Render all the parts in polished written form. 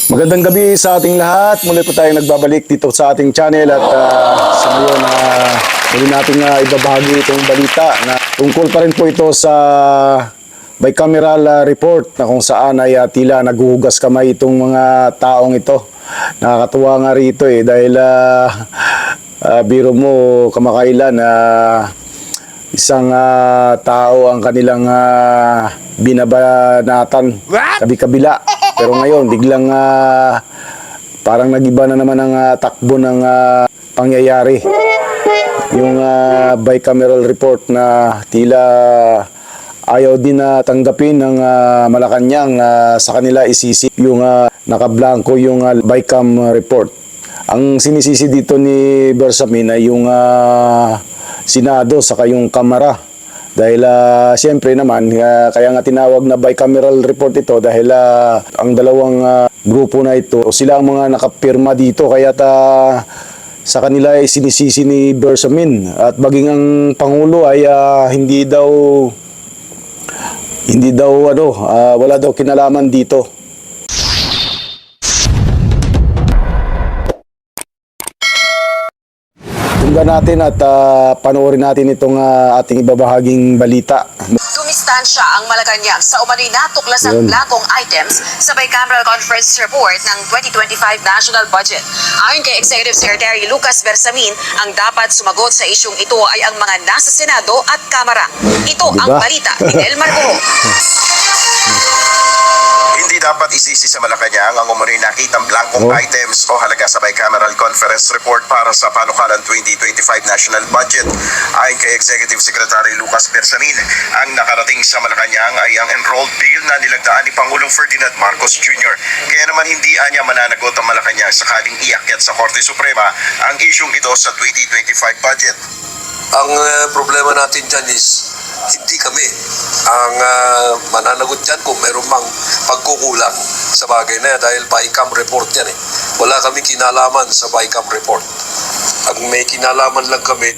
Magandang gabi sa ating lahat. Muli po tayong nagbabalik dito sa ating channel at sa ngayon muli natin ibabahagi itong balita na tungkol pa rin po ito sa bicameral report na kung saan ay tila naghuhugas kamay itong mga taong ito. Nakakatuwa nga rito dahil biro mo kamakailan isang tao ang kanilang binabanatan kabi-kabila. Pero ngayon, biglang parang nag-iba na naman ang takbo ng pangyayari. Yung bicameral report na tila ayaw din na tanggapin ng Malacanang sa kanila isisi yung nakablanko yung bicam report. Ang sinisisi dito ni Bersamin ay yung Senado saka yung Kamara. Dahil siyempre naman, kaya nga tinawag na bicameral report ito dahil ang dalawang grupo na ito, sila ang mga nakapirma dito kaya sa kanila ay sinisisi ni Bersamin at maging ang Pangulo ay hindi daw wala daw kinalaman dito. Tunggan natin at panoorin natin itong ating ibabahaging balita. Dumistansya ang Malacanang sa umano'y natuklasang blankong items sa bicameral conference report ng 2025 national budget. Ayon kay Executive Secretary Lucas Bersamin, ang dapat sumagot sa isyung ito ay ang mga nasa Senado at Kamara. Ito ang balita ni Elmar Buho. Hindi dapat isisi sa Malacanang ang umano'y nakitang blankong items o halaga sa bicameral conference report para sa panukalan 2025 national budget. Ayon kay Executive Secretary Lucas Bersamin, ang nakarating sa Malacanang ay ang enrolled bill na nilagdaan ni Pangulong Ferdinand Marcos Jr. Kaya naman hindi anya mananagot ang Malacanang sakaling iakyat sa Korte Suprema ang isyung ito sa 2025 budget. Ang problema natin dyan is hindi kami ang mananagot dyan kung meron mang pagkukulang sa bagay na yan dahil BICAM report yan Wala kami kinalaman sa BICAM report. Ang may kinalaman lang kami.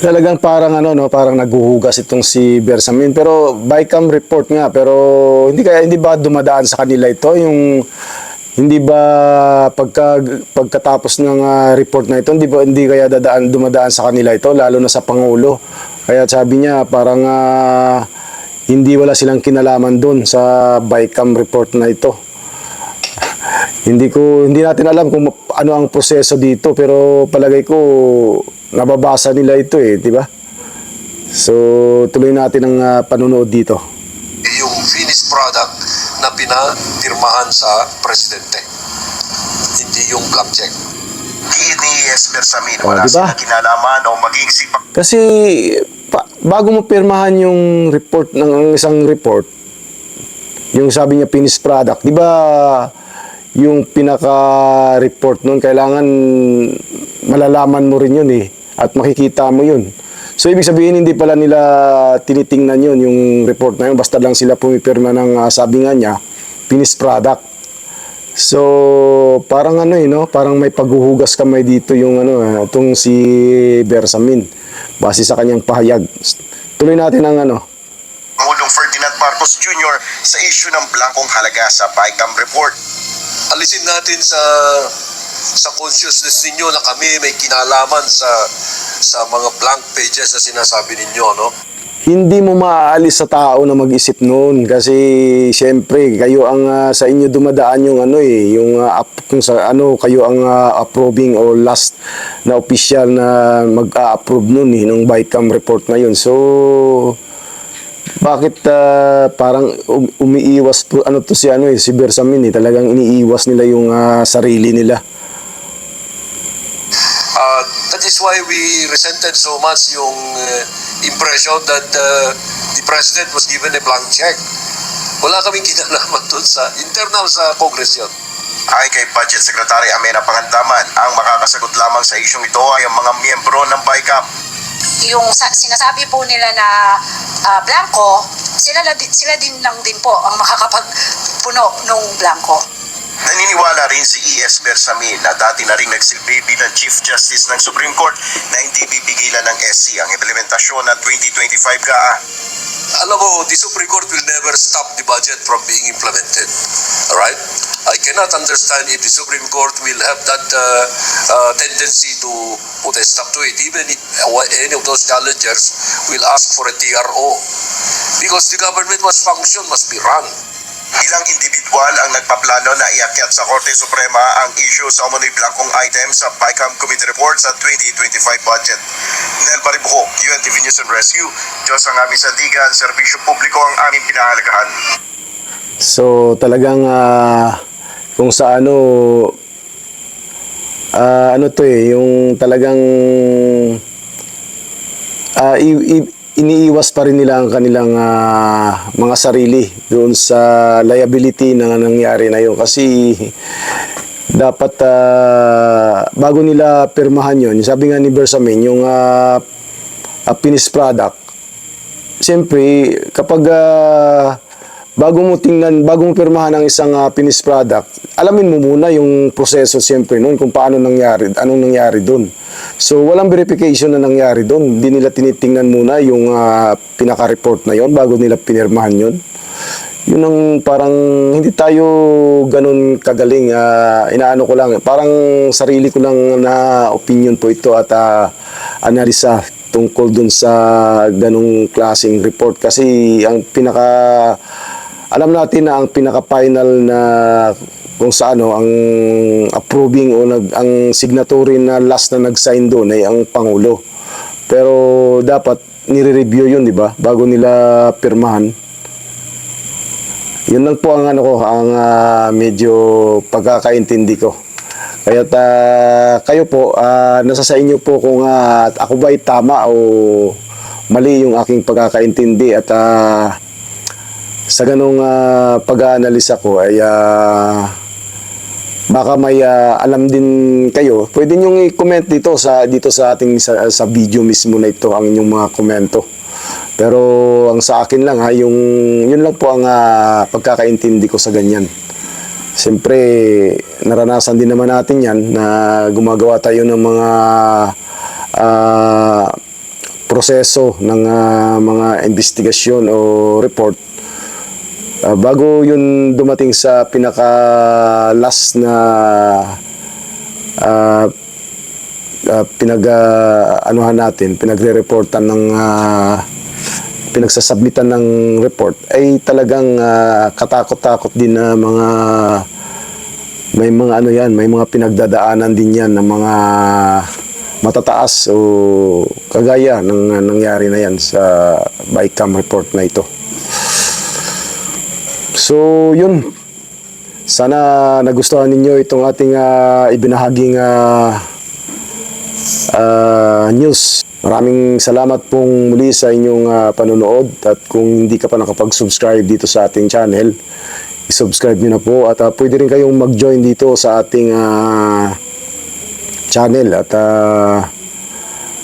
Talagang parang parang naghuhugas itong si Bersamin pero BICAM report nga pero hindi ba dumadaan sa kanila ito yung hindi ba pagkatapos ng report na ito hindi kaya dumadaan sa kanila ito lalo na sa Pangulo. Kaya sabi niya parang hindi wala silang kinalaman doon sa BICAM report na ito. Hindi natin alam kung ano ang proseso dito pero palagay ko nababasa nila ito di ba? So tuloy natin ang panunood dito. Yung finished product na pinapirmahan sa presidente. Hindi yung blank check. Ni Bersamin, wala silang kinalaman o maging sipak. Kasi bago mo pirmahan yung report ng isang report, yung sabi niya finished product, di ba yung pinaka-report nun, kailangan malalaman mo rin yun at makikita mo yun. So, ibig sabihin, hindi pala nila tinitingnan yun, yung report na yun. Basta lang sila pumipirma ng sabi nga niya, finished product. So, parang parang may paghuhugas kamay dito yung itong si Bersamin, base sa kanyang pahayag. Tuloy natin ang Pangulong Ferdinand Marcos Jr. sa issue ng blankong halaga sa BICAM report. Alisin natin sa consciousness ninyo na kami may kinalaman sa mga blank pages na sinasabi ninyo, Hindi mo maaalis sa tao na mag-isip noon kasi siyempre kayo ang sa inyo dumadaan yung kung sa kayo ang approving o last na official na mag-a-approve noon ng BICAM report na yun. So bakit parang umiiwas po si Bersamin talagang iniiwas nila yung sarili nila. That is why we resented so much yung impression that the president was given a blank check. Wala kaming kinalaman doon internal sa Congress yun. Ayon kay Budget Secretary Amenah Pangandaman, ang makakasagot lamang sa isyong ito ay ang mga miyembro ng BICAM. Yung sinasabi po nila na blanco, sila din lang din po ang makakapagpuno ng blanco. Naniniwala rin si E.S. Bersamin na dati na rin nagsilbi bilang Chief Justice ng Supreme Court na hindi pipigilan ng SC ang implementasyon ng 2025 GAA. Alam mo, the Supreme Court will never stop the budget from being implemented. Alright? I cannot understand if the Supreme Court will have that tendency to put a stop to it, even if any of those challengers will ask for a TRO. Because the government must function, must be run. Ilang individual ang nagpaplano na iakyat sa Korte Suprema ang issue sa umunoy blankong item sa BICAM Committee Report sa 2025 budget. Nel Baribuho, UNTV News and Rescue, Diyos ang aming sandigan, serbisyo publiko ang aming pinahalagahan. So talagang kung sa ano to yung talagang iniiwas pa rin nila ang kanilang mga sarili doon sa liability na nangyari na yun. Kasi dapat bago nila pirmahan yun, sabi nga ni Bersamin, yung finished product, siyempre kapag bago mo pirmahan ang isang finished product, alamin mo muna yung proseso siyempre noon kung paano nangyari, anong nangyari doon. So walang verification na nangyari doon. Hindi nila tinitingnan muna yung pinaka-report na yon bago nila pinirmahan yon. Yun ang parang hindi tayo ganun kagaling. Inaano ko lang, parang sarili ko lang na opinion po ito at analisa tungkol dun sa ganung klaseng report. Kasi ang alam natin na ang pinaka-final na kung sa ano ang approving o ang signatory na last na nag-sign doon ay ang Pangulo. Pero dapat nire-review yun, di ba? Bago nila pirmahan. Yun lang po ang ang medyo pagkakaintindi ko. Kaya kayo po, nasa sa inyo po kung ako ba ay tama o mali yung aking pagkakaintindi at sa ganong pag-aanalisa ko ay baka may alam din kayo, pwede nyo i-comment dito sa ating sa video mismo na ito ang inyong mga komento. Pero ang sa akin lang yun lang po ang pagkakaintindi ko sa ganyan. Siyempre, naranasan din naman natin yan na gumagawa tayo ng mga proseso ng mga investigasyon o report. Bago yun dumating sa pinaka-last na pinagre-reportan ng pinagsasubmitan ng report ay talagang katakot-takot din na may mga pinagdadaanan din yan ng mga matataas o kagaya ng nangyari na yan sa BICAM report na ito. So, yun. Sana nagustuhan ninyo itong ating ibinahaging news. Maraming salamat pong muli sa inyong panonood at kung hindi ka pa nakapag-subscribe dito sa ating channel, i-subscribe nyo na po at pwede rin kayong mag-join dito sa ating channel at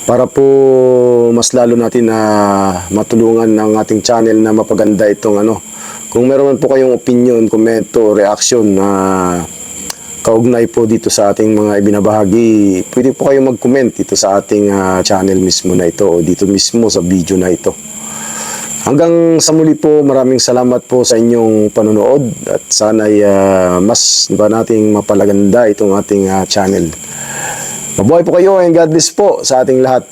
para po mas lalo natin na matulungan ng ating channel na mapaganda itong Kung meron man po kayong opinion, komento, reaction na kaugnay po dito sa ating mga ibinabahagi, pwede po kayong mag-comment dito sa ating channel mismo na ito o dito mismo sa video na ito. Hanggang sa muli po, maraming salamat po sa inyong panonood at sana'y mas nating mapalaganda itong ating channel. Mabuhay po kayo and God bless po sa ating lahat.